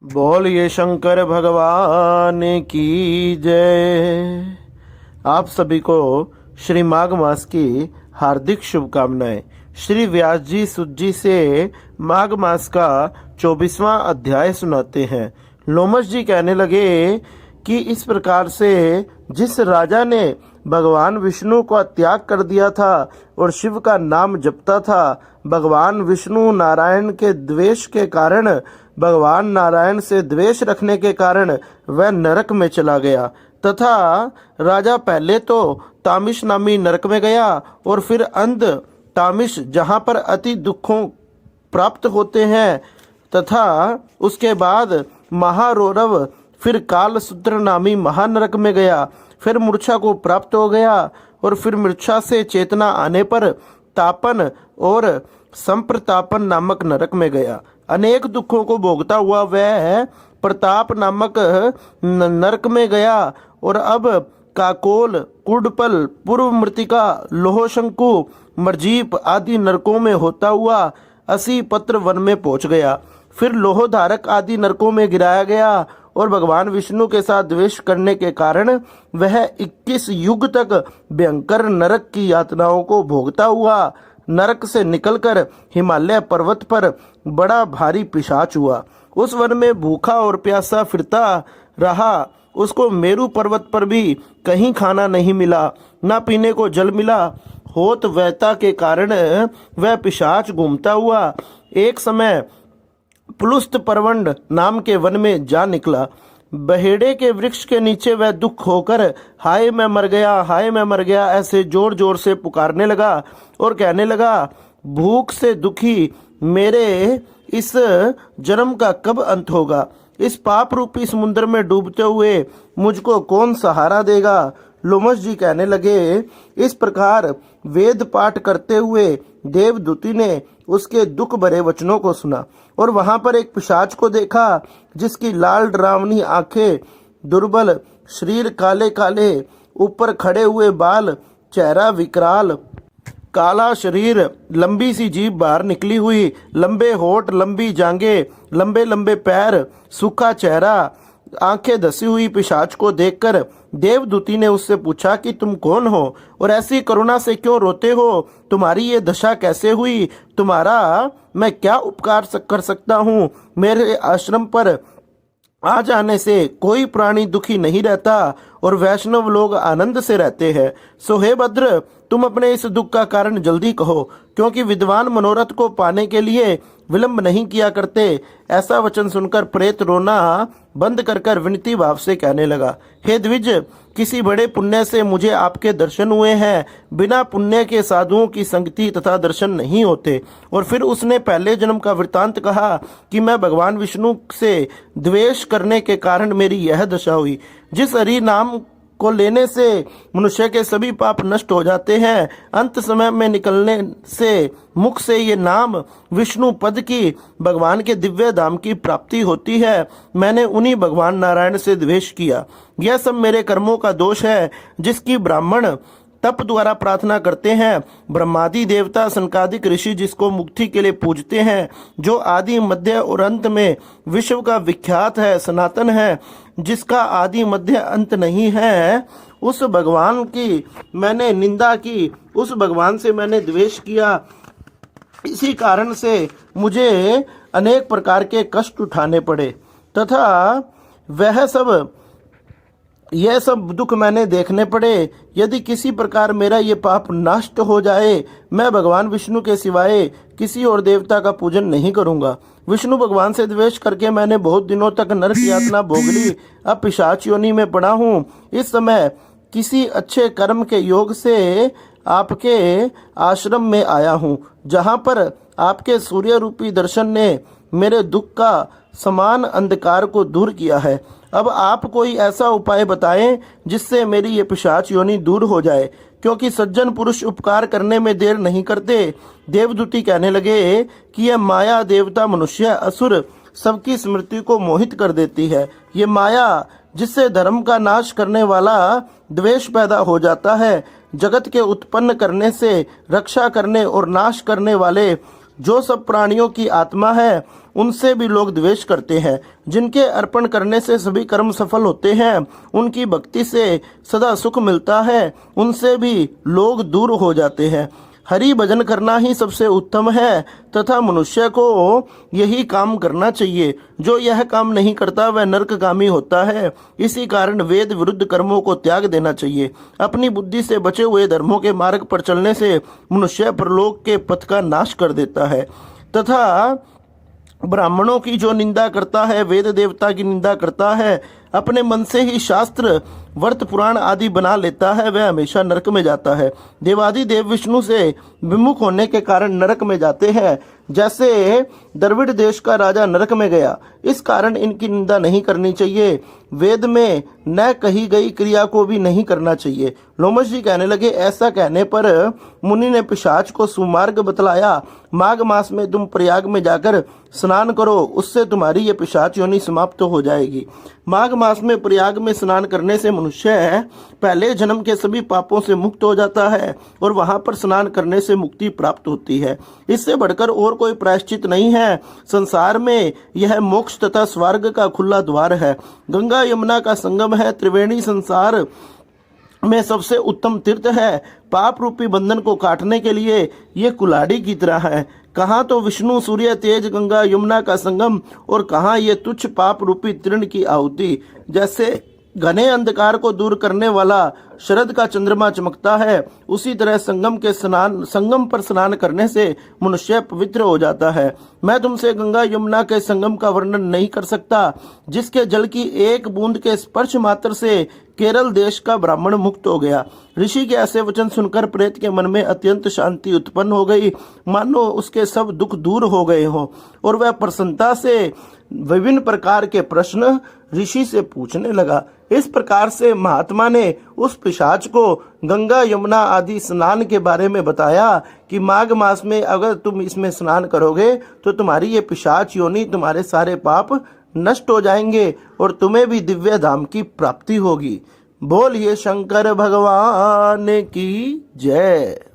बोलिए शंकर भगवान की जय। आप सभी को श्री माघ मास की हार्दिक शुभकामनाएं। श्री व्यास जी सुत जी से माघ मास का 24वां अध्याय सुनाते हैं। लोमश जी कहने लगे कि इस प्रकार से जिस राजा ने भगवान विष्णु का त्याग कर दिया था और शिव का नाम जपता था, भगवान विष्णु नारायण के द्वेष के कारण, भगवान नारायण से द्वेष रखने के कारण वह नरक में चला गया तथा राजा पहले तो तामिश नामी नरक में गया और फिर अंध तामिश जहाँ पर अति दुखों प्राप्त होते हैं तथा उसके बाद महारौरव फिर कालसूत्र नामी महानरक में गया, फिर मूर्छा को प्राप्त हो गया और फिर मूर्छा से चेतना आने पर तापन और संप्रतापन नामक नरक में गया। अनेक दुखों को भोगता हुआ वह प्रताप नामक नरक में गया और अब काकोल, कुडपल, पूर्व मृतिका, लोहशंकु, मर्जीप आदि नरकों में होता हुआ 80 पत्र वन में पहुंच गया। फिर लोहधारक आदि नरकों में गिराया गया और भगवान विष्णु के साथ द्वेष करने के कारण वह 21 युग तक भयंकर नरक की यातनाओं को भोगता हुआ नरक से निकलकर हिमालय पर्वत पर बड़ा भारी पिशाच हुआ। उस वन में भूखा और प्यासा फिरता रहा। उसको मेरु पर्वत पर भी कहीं खाना नहीं मिला, न पीने को जल मिला। होत व्यथा के कारण वह पिशाच घूमता हुआ एक समय पुलुस्त परवंड नाम के वन में जा निकला। बहेड़े के वृक्ष के नीचे वह दुख होकर हाय मैं मर गया, हाय मैं मर गया ऐसे जोर जोर से पुकारने लगा और कहने लगा, भूख से दुखी मेरे इस जन्म का कब अंत होगा? इस पाप रूपी समुद्र में डूबते हुए मुझको कौन सहारा देगा? लोमश जी कहने लगे, इस प्रकार वेद पाठ करते हुए देवदूती ने उसके दुख भरे वचनों को सुना और वहां पर एक पिशाच को देखा जिसकी लाल डरावनी आंखें, दुर्बल शरीर, काले काले ऊपर खड़े हुए बाल, चेहरा विकराल, काला शरीर, लंबी सी जीभ बाहर निकली हुई, लंबे होठ, लंबी जांघें, लंबे लंबे पैर, सूखा चेहरा, आंखें धसी हुई पिशाच को देखकर देवदूती ने उससे पूछा कि तुम कौन हो और ऐसी करुणा से क्यों रोते हो? तुम्हारी ये दशा कैसे हुई? तुम्हारा मैं क्या उपकार कर सकता हूँ? मेरे आश्रम पर आ जाने से कोई प्राणी दुखी नहीं रहता और वैष्णव लोग आनंद से रहते हैं। सो हे भद्र, तुम अपने इस दुख का कारण जल्दी कहो, क्योंकि विद्वान मनोरथ को पाने के लिए विलंब नहीं किया करते। ऐसा वचन सुनकर प्रेत रोना बंद कर विनती भाव से कहने लगा, हे द्विज, किसी बड़े पुण्य से मुझे आपके दर्शन हुए हैं। बिना पुण्य के साधुओं की संगति तथा दर्शन नहीं होते। और फिर उसने पहले जन्म का वृतांत कहा कि मैं भगवान विष्णु से द्वेष करने के कारण मेरी यह दशा हुई। जिस हरि नाम को लेने से मनुष्य के सभी पाप नष्ट हो जाते हैं, अंत समय में निकलने से मुख से ये नाम विष्णु पद की, भगवान के दिव्य धाम की प्राप्ति होती है। मैंने उन्हीं भगवान नारायण से द्वेष किया। यह सब मेरे कर्मों का दोष है जिसकी ब्राह्मण तप द्वारा प्रार्थना करते हैं। ब्रह्मादि देवता, सनकादिक ऋषि जिसको मुक्ति के लिए पूजते हैं, जो आदि मध्य और अंत में विश्व का विख्यात है, सनातन है, जिसका आदि मध्य अंत नहीं है, उस भगवान की मैंने निंदा की, उस भगवान से मैंने द्वेष किया। इसी कारण से मुझे अनेक प्रकार के कष्ट उठाने पड़े तथा यह सब दुख मैंने देखने पड़े। यदि किसी प्रकार मेरा ये पाप नष्ट हो जाए, मैं भगवान विष्णु के सिवाय किसी और देवता का पूजन नहीं करूंगा। विष्णु भगवान से द्वेष करके मैंने बहुत दिनों तक नरक यातना भोग ली। अब पिशाच योनि में पड़ा हूँ। इस समय किसी अच्छे कर्म के योग से आपके आश्रम में आया हूँ, जहाँ पर आपके सूर्य रूपी दर्शन ने मेरे दुख का समान अंधकार को दूर किया है। अब आप कोई ऐसा उपाय बताएं जिससे मेरी ये पिशाच योनि दूर हो जाए, क्योंकि सज्जन पुरुष उपकार करने में देर नहीं करते। देवदूती कहने लगे कि यह माया देवता, मनुष्य, असुर सबकी स्मृति को मोहित कर देती है। ये माया जिससे धर्म का नाश करने वाला द्वेष पैदा हो जाता है, जगत के उत्पन्न करने से रक्षा करने और नाश करने वाले जो सब प्राणियों की आत्मा है, उनसे भी लोग द्वेष करते हैं। जिनके अर्पण करने से सभी कर्म सफल होते हैं, उनकी भक्ति से सदा सुख मिलता है, उनसे भी लोग दूर हो जाते हैं। हरि भजन करना ही सबसे उत्तम है तथा मनुष्य को यही काम करना चाहिए। जो यह काम नहीं करता वह नरकगामी होता है। इसी कारण वेद विरुद्ध कर्मों को त्याग देना चाहिए। अपनी बुद्धि से बचे हुए धर्मों के मार्ग पर चलने से मनुष्य परलोक के पथ का नाश कर देता है तथा ब्राह्मणों की जो निंदा करता है, वेद देवता की निंदा करता है, अपने मन से ही शास्त्र वर्त पुराण आदि बना लेता है, वह हमेशा नरक में जाता है। देवादि देव विष्णु से विमुख होने के कारण नरक में जाते हैं, जैसे द्रविड़ देश का राजा नरक में गया। इस कारण इनकी निंदा नहीं करनी चाहिए। वेद में न कही गई क्रिया को भी नहीं करना चाहिए। लोमश जी कहने लगे, ऐसा कहने पर मुनि ने पिशाच को सुमार्ग बतलाया। माघ मास में तुम प्रयाग में जाकर स्नान करो, उससे तुम्हारी ये पिशाच योनि समाप्त हो जाएगी। माघ मास में प्रयाग में स्नान करने से मनुष्य पहले जन्म के सभी पापों से मुक्त हो जाता है और वहां पर स्नान करने से मुक्ति प्राप्त होती है। इससे बढ़कर और कोई प्रायश्चित नहीं है। संसार में यह मोक्ष तथा स्वर्ग का खुला द्वार है। गंगा यमुना का संगम है। त्रिवेणी संसार में सबसे उत्तम तीर्थ है। पाप रूपी बंधन को काटने के लिए ये कुल्हाड़ी की तरह है। कहाँ तो विष्णु, सूर्य, तेज, गंगा, यमुना का संगम और कहाँ ये तुच्छ पाप रूपी तृण की आहुति। जैसे घने अंधकार को दूर करने वाला शरद का चंद्रमा चमकता है, उसी तरह संगम पर स्नान करने से मनुष्य पवित्र हो जाता है। मैं तुमसे गंगा यमुना के संगम का वर्णन नहीं कर सकता, जिसके जल की एक बूंद के स्पर्श मात्र से केरल देश का ब्राह्मण मुक्त हो गया। ऋषि के ऐसे वचन सुनकर प्रेत के मन में अत्यंत शांति उत्पन्न हो गई, मानो उसके सब दुख दूर हो गए हों, और वह प्रसन्नता से विभिन्न प्रकार के प्रश्न ऋषि से पूछने लगा। इस प्रकार से महात्मा ने उस पिशाच को गंगा यमुना आदि स्नान के बारे में बताया कि माघ मास में अगर तुम इसमें स्नान करोगे तो तुम्हारी ये पिशाच योनि, तुम्हारे सारे पाप नष्ट हो जाएंगे और तुम्हें भी दिव्य धाम की प्राप्ति होगी। बोलिए शंकर भगवान की जय।